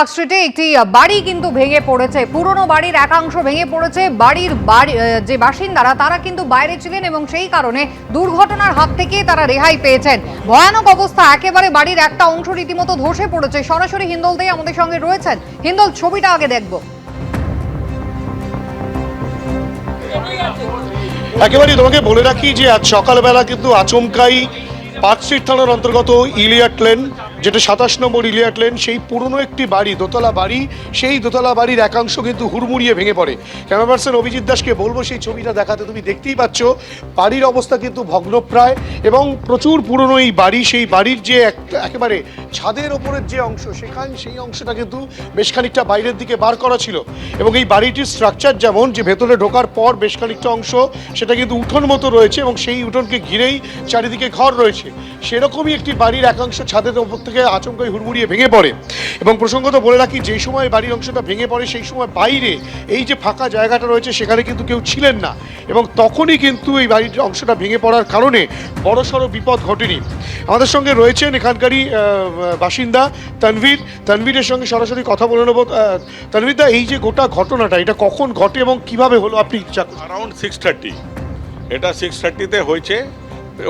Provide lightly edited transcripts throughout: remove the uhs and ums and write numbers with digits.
Park স্ট্রিটে একটি বাড়ি কিন্তু ভেঙে পড়েছে। পুরনো বাড়ির একাংশ ভেঙে পড়েছে। বাড়ির যে বাসিন্দারা তারা কিন্তু বাইরে ছিলেন এবং সেই কারণে দুর্ঘটনার হাত থেকে তারা রেহাই পেয়েছেন। ভয়ানক অবস্থা, একেবারে বাড়ির একটা অংশ রীতিমতো ধসে পড়েছে। সরাসরি হিন্দল থেকে আমাদের সঙ্গে রয়েছেন। হিন্দল, ছবিটা আগে দেখবো। একেবারেই তোমাকে বলে রাখি যে আজ সকালবেলা কিন্তু আচমকাই পার্ক স্ট্রিট থানার অন্তর্গত ইলিয়াট লেন, যেটা 27 নম্বর ইলিয়াট লেন, সেই পুরনো একটি বাড়ি, দোতলা বাড়ি, সেই দোতলা বাড়ির একাংশ কিন্তু হুড়মুড়িয়ে ভেঙে পড়ে। ক্যামেরা পার্সন অভিজিৎ দাসকে বলবো সেই ছবিটা দেখাতে। তুমি দেখতেই পাচ্ছ বাড়ির অবস্থা কিন্তু ভগ্নপ্রায় এবং প্রচুর পুরনো এই বাড়ি। সেই বাড়ির যে একেবারে ছাদের ওপরের যে অংশ, সেই অংশটা কিন্তু বেশ খানিকটা বাইরের দিকে বার করা ছিল এবং এই বাড়িটির স্ট্রাকচার যেমন যে ভেতরে ঢোকার পর বেশ খানিকটা অংশ সেটা কিন্তু উঠোন মতো রয়েছে এবং সেই উঠোনকে ঘিরেই চারিদিকে ঘর রয়েছে। সেরকমই একটি বাড়ির একাংশ ছাদের ওপর থেকে আচমকাই হুড়মুড়িয়ে ভেঙে পড়ে এবং প্রসঙ্গত বলে রাখি যেই সময় বাড়ির অংশটা ভেঙে পড়ে সেই সময় বাইরে এই যে ফাঁকা জায়গাটা রয়েছে সেখানে কিন্তু কেউ ছিলেন না এবং তখনই কিন্তু এই বাড়ির অংশটা ভেঙে পড়ার কারণে বড়সড় বিপদ ঘটেনি। আমাদের সঙ্গে রয়েছেন এখানকারই বাসিন্দা তানভীরের সঙ্গে সরাসরি কথা বলে নেব। তানভীরদা, এই যে গোটা ঘটনাটা এটা কখন ঘটে এবং কিভাবে হলো আপনি? অ্যারাউন্ড 6:30, এটা 6:30-তে হয়েছে।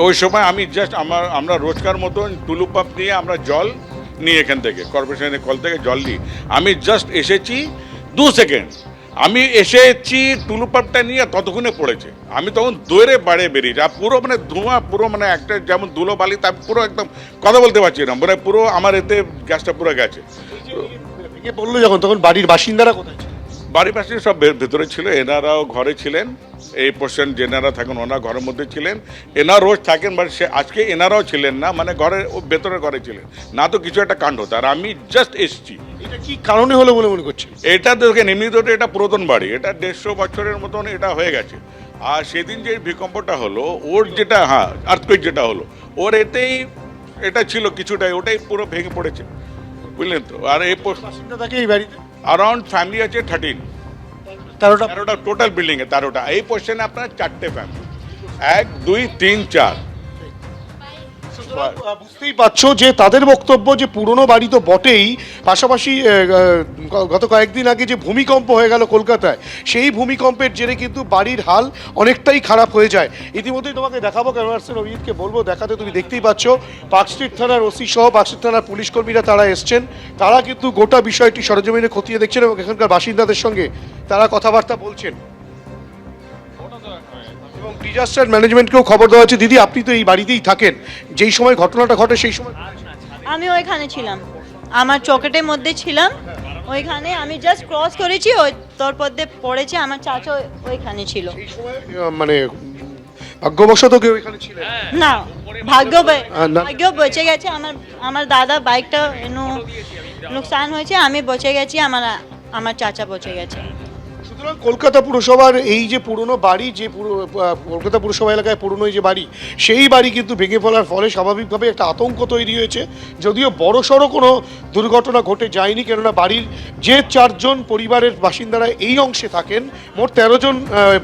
ওই সময় আমি জাস্ট আমরা রোজকার মতন টুলু পাম্প নিয়ে আমরা জল নিই, এখান থেকে কর্পোরেশনের কল থেকে জল নিই। আমি জাস্ট এসেছি 2 সেকেন্ড, আমি এসেছি টুলু পাম্পটা নিয়ে ততক্ষণে পড়েছে। আমি তখন দৌড়ে বাড়ি বেরিয়েছি, আর পুরো মানে ধোঁয়া, পুরো মানে একটা যেমন ধুলো বালি, তার পুরো একদম কথা বলতে পারছি না, মানে পুরো আমার এতে গ্যাসটা পুরো গেছে। ভেঙে পড়লো যখন, তখন বাড়ির বাসিন্দারা কোথায় ছিল? বাড়ির পাশে সব ভেতরে ছিল, এনারাও ঘরে ছিলেন। এই পোর্শন যেনারা থাকেন ওনারা ঘরের মধ্যে ছিলেন, এনারা রোজ থাকেন, বাট সে আজকে এনারাও ছিলেন না, মানে ঘরের ভেতরে ঘরে ছিলেন না, তো কিছু একটা কাণ্ড হতো। আর আমি জাস্ট এসছি। এটা কি কারণে হলো বলে মনে করছি? এটা দেখেন, এমনি তো এটা পুরাতন বাড়ি, এটা 150 বছরের মতন এটা হয়ে গেছে। আর সেদিন যে ভূকম্পটা হলো, ওর যেটা আর্থকুয়েক যেটা হলো, ওর এতেই এটা ছিল কিছুটাই, ওটাই পুরো ভেঙে পড়েছে, বুঝলেন তো। আর এই বাসিন্দা থাকে এই বাড়িতে অ্যারাউন্ড ফ্যামিলি আছে 13, 13টা টোটাল বিল্ডিংয়ে 13টা। এই পোর্শনে আপনার 4টে ফ্যামিলি, 1 2 3 4। বুঝতেই পারছো যে তাদের বক্তব্য যে পুরনো বাড়ি তো বটেই, পাশাপাশি গত কয়েকদিন আগে যে ভূমিকম্প হয়ে গেল কলকাতায়, সেই ভূমিকম্পের জেরে কিন্তু বাড়ির হাল অনেকটাই খারাপ হয়ে যায়। ইতিমধ্যেই তোমাকে দেখাবো, ক্যামেরাপার্সন অভিজিৎকে বলবো দেখাতে। তুমি দেখতেই পাচ্ছ পার্ক স্ট্রিট থানার ওসি সহ পার্ক স্ট্রিট থানার পুলিশ কর্মীরা তারা এসছেন। তারা কিন্তু গোটা বিষয়টি সরেজমিনে খতিয়ে দেখছেন এবং এখানকার বাসিন্দাদের সঙ্গে তারা কথাবার্তা বলছেন এবং ডিজাস্টার ম্যানেজমেন্টকেও খবর দেওয়া হচ্ছে। দিদি, আপনি তো এই বাড়িতেই থাকেন, যেই সময় ঘটনাটা ঘটে সেই সময়? আমি ওইখানে ছিলাম, আমার চকেটের মধ্যে ছিলাম, ওইখানে আমি জাস্ট ক্রস করেছি, ওই তারপর দিয়ে পড়েছে। আমার চাচা ওইখানে ছিল। সেই সময় মানে ভাগ্যবশত কেউ এখানে ছিলেন না, ভাগ্য বেঁচে গেছে। আমার দাদা বাইকটা নুকসান হয়েছে, আমি বেঁচে গেছি, আমার চাচা বেঁচে গেছে। সুতরাং কলকাতা পুরসভার এই যে পুরনো বাড়ি, যে কলকাতা পুরসভা এলাকায় পুরনো এই যে বাড়ি, সেই বাড়ি কিন্তু ভেঙে ফেলার ফলে স্বাভাবিকভাবে একটা আতঙ্ক তৈরি হয়েছে। যদিও বড়সড় কোনো দুর্ঘটনা ঘটে যায়নি, কেননা বাড়ির যে 4 জন পরিবারের বাসিন্দারা এই অংশে থাকেন, মোট 13 জন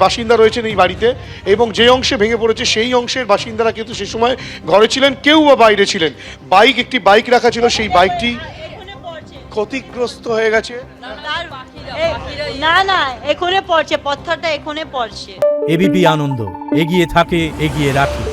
বাসিন্দা রয়েছেন এই বাড়িতে এবং যে অংশে ভেঙে পড়েছে সেই অংশের বাসিন্দারা কিন্তু সে সময় ঘরে ছিলেন, কেউ বা বাইরে ছিলেন। একটি বাইক রাখা ছিল, সেই বাইকটি ক্ষতিগ্রস্ত হয়ে গেছে। না, এখানে পড়ছে, পথরটা এখানে পড়ছে। এবিপি আনন্দ, এগিয়ে থাকে, এগিয়ে রাখে।